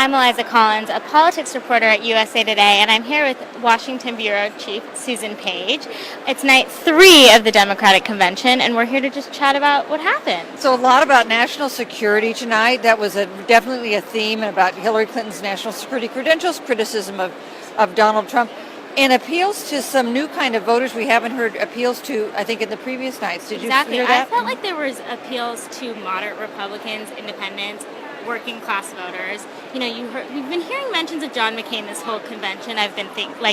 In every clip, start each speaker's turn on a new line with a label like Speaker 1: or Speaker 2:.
Speaker 1: I'm Eliza Collins, a politics reporter at USA Today, and I'm here with Washington Bureau Chief Susan Page. It's night 3 of the Democratic Convention, and we're here to just chat about what happened.
Speaker 2: So a lot about national security tonight. That was definitely a theme, and about Hillary Clinton's national security credentials, criticism of Donald Trump, and appeals to some new kind of voters we haven't heard appeals to, I think, in the previous nights. Did you hear that?
Speaker 1: I felt like there was appeals to moderate Republicans, independents, working class voters. You know, we've been hearing mentions of John McCain this whole convention. I've been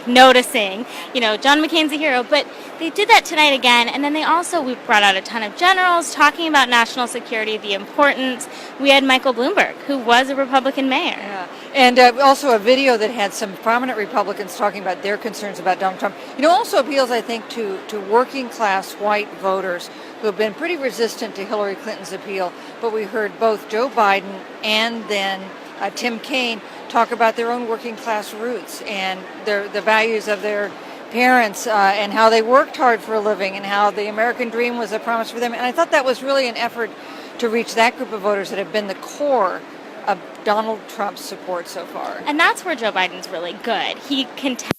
Speaker 1: noticing, John McCain's a hero, but they did that tonight again. And then we brought out a ton of generals talking about national security, the importance. We had Michael Bloomberg, who was a Republican mayor.
Speaker 2: Yeah. And also a video that had some prominent Republicans talking about their concerns about Donald Trump. Also appeals, I think, to working class white voters who have been pretty resistant to Hillary Clinton's appeal. But we heard both Joe Biden and then Tim Kaine talk about their own working class roots and the values of their parents and how they worked hard for a living and how the American dream was a promise for them. And I thought that was really an effort to reach that group of voters that have been the core of Donald Trump's support so far.
Speaker 1: And that's where Joe Biden's really good. He contests.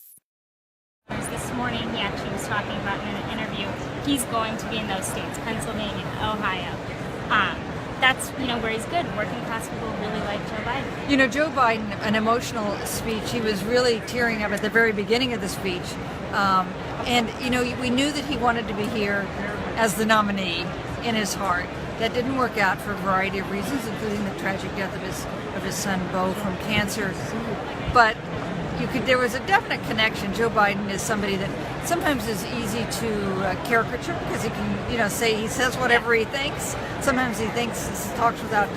Speaker 1: This morning he actually was talking about in an interview, he's going to be in those states, Pennsylvania, Ohio. That's where he's good. Working class people really like Joe Biden.
Speaker 2: Joe Biden, an emotional speech. He was really tearing up at the very beginning of the speech. We knew that he wanted to be here as the nominee in his heart. That didn't work out for a variety of reasons, including the tragic death of his son Beau from cancer. But there was a definite connection. Joe Biden is somebody that sometimes is easy to caricature because he can, he says whatever he thinks. Sometimes he talks without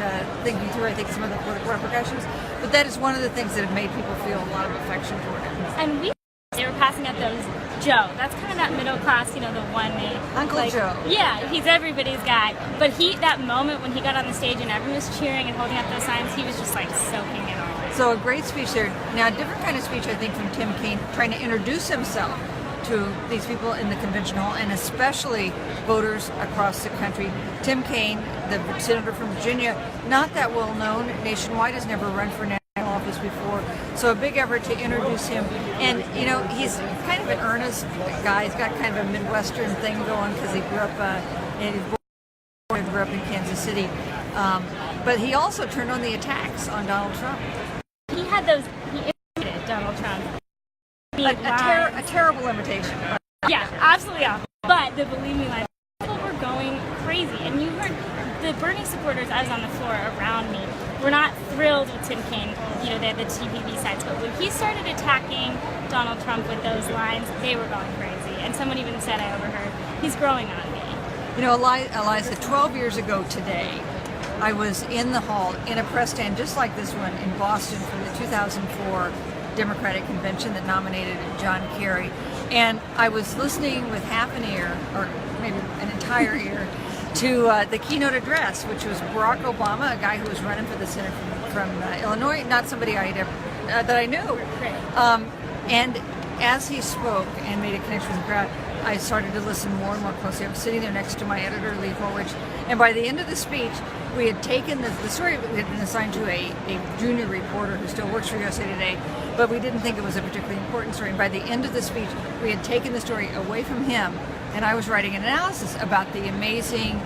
Speaker 2: thinking through, I think, some of the political repercussions. But that is one of the things that have made people feel a lot of affection toward him.
Speaker 1: And they were passing out those Joe. That's kind of that middle class, the one name.
Speaker 2: Uncle Joe.
Speaker 1: Yeah, he's everybody's guy. But that moment when he got on the stage and everyone was cheering and holding up those signs, he was just soaking it all.
Speaker 2: So a great speech there. Now, a different kind of speech, I think, from Tim Kaine, trying to introduce himself to these people in the convention hall, and especially voters across the country. Tim Kaine, the senator from Virginia, not that well known nationwide, has never run for national office before. So a big effort to introduce him. And, he's kind of an earnest guy. He's got kind of a Midwestern thing going because he grew up in Kansas City. But he also turned on the attacks on Donald Trump.
Speaker 1: He imitated Donald Trump.
Speaker 2: A terrible imitation.
Speaker 1: Yeah, absolutely awful. But the Believe Me line, people were going crazy. And you heard the Bernie supporters, I was on the floor around me, were not thrilled with Tim Kaine. They had the TPP sides. But when he started attacking Donald Trump with those lines, they were going crazy. And someone even said, I overheard, he's growing on me.
Speaker 2: Eliza, 12 years ago today, I was in the hall in a press stand just like this one in Boston for the 2004 Democratic Convention that nominated John Kerry. And I was listening with half an ear, or maybe an entire ear, to the keynote address, which was Barack Obama, a guy who was running for the Senate from Illinois, not somebody that I knew. And as he spoke and made a connection with the crowd, I started to listen more and more closely. I was sitting there next to my editor, Lee Horwich, and by the end of the speech, we had taken the story we had been assigned to a junior reporter who still works for USA Today, but we didn't think it was a particularly important story. And by the end of the speech, we had taken the story away from him, and I was writing an analysis about the amazing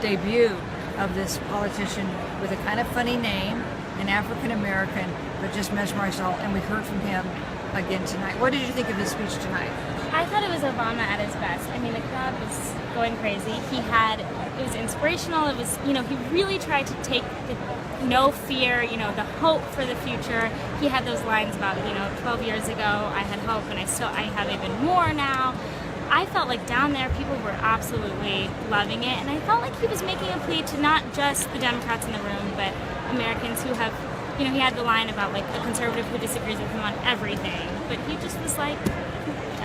Speaker 2: debut of this politician with a kind of funny name, an African American, but just mesmerized all. And we heard from him again tonight. What did you think of his speech tonight?
Speaker 1: I thought it was Obama at his best. I mean, the crowd was going crazy. It was inspirational. It was, he really tried to take the no fear, the hope for the future. He had those lines about, 12 years ago, I had hope and I have even more now. I felt like down there people were absolutely loving it, and I felt like he was making a plea to not just the Democrats in the room, but Americans who have, he had the line about a conservative who disagrees with him on everything, but he just was I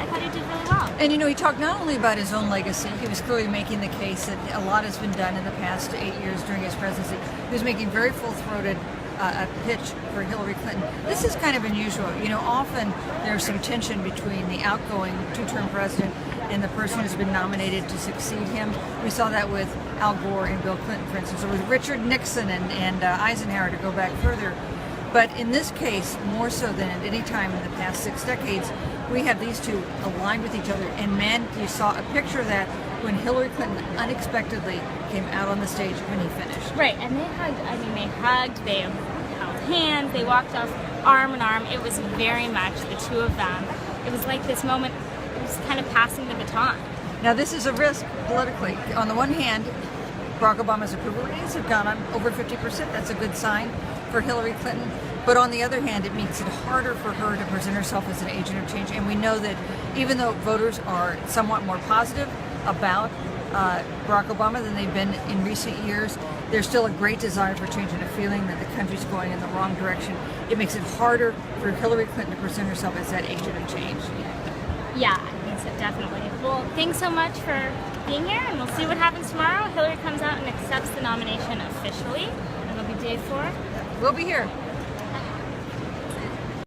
Speaker 1: thought he did really well.
Speaker 2: And he talked not only about his own legacy, he was clearly making the case that a lot has been done in the past 8 years during his presidency. He was making very full-throated a pitch for Hillary Clinton. This is kind of unusual. Often there's some tension between the outgoing two-term president and the person who's been nominated to succeed him. We saw that with Al Gore and Bill Clinton, for instance, or with Richard Nixon and Eisenhower, to go back further. But in this case, more so than at any time in the past 6 decades, we have these two aligned with each other. And man, you saw a picture of that when Hillary Clinton unexpectedly came out on the stage when he finished.
Speaker 1: Right, and they hugged. I mean, they hugged, they held hands, they walked off arm in arm. It was very much the two of them. It was like this moment, it was kind of passing the baton.
Speaker 2: Now, this is a risk politically. On the one hand, Barack Obama's approval ratings have gone up over 50%. That's a good sign for Hillary Clinton. But on the other hand, it makes it harder for her to present herself as an agent of change. And we know that even though voters are somewhat more positive about Barack Obama than they've been in recent years, there's still a great desire for change and a feeling that the country's going in the wrong direction. It makes it harder for Hillary Clinton to present herself as that agent of change.
Speaker 1: Yeah, I think so, definitely. Well, thanks so much for being here, and we'll see what happens tomorrow. Hillary comes out and accepts the nomination officially. It'll be day 4.
Speaker 2: We'll be here.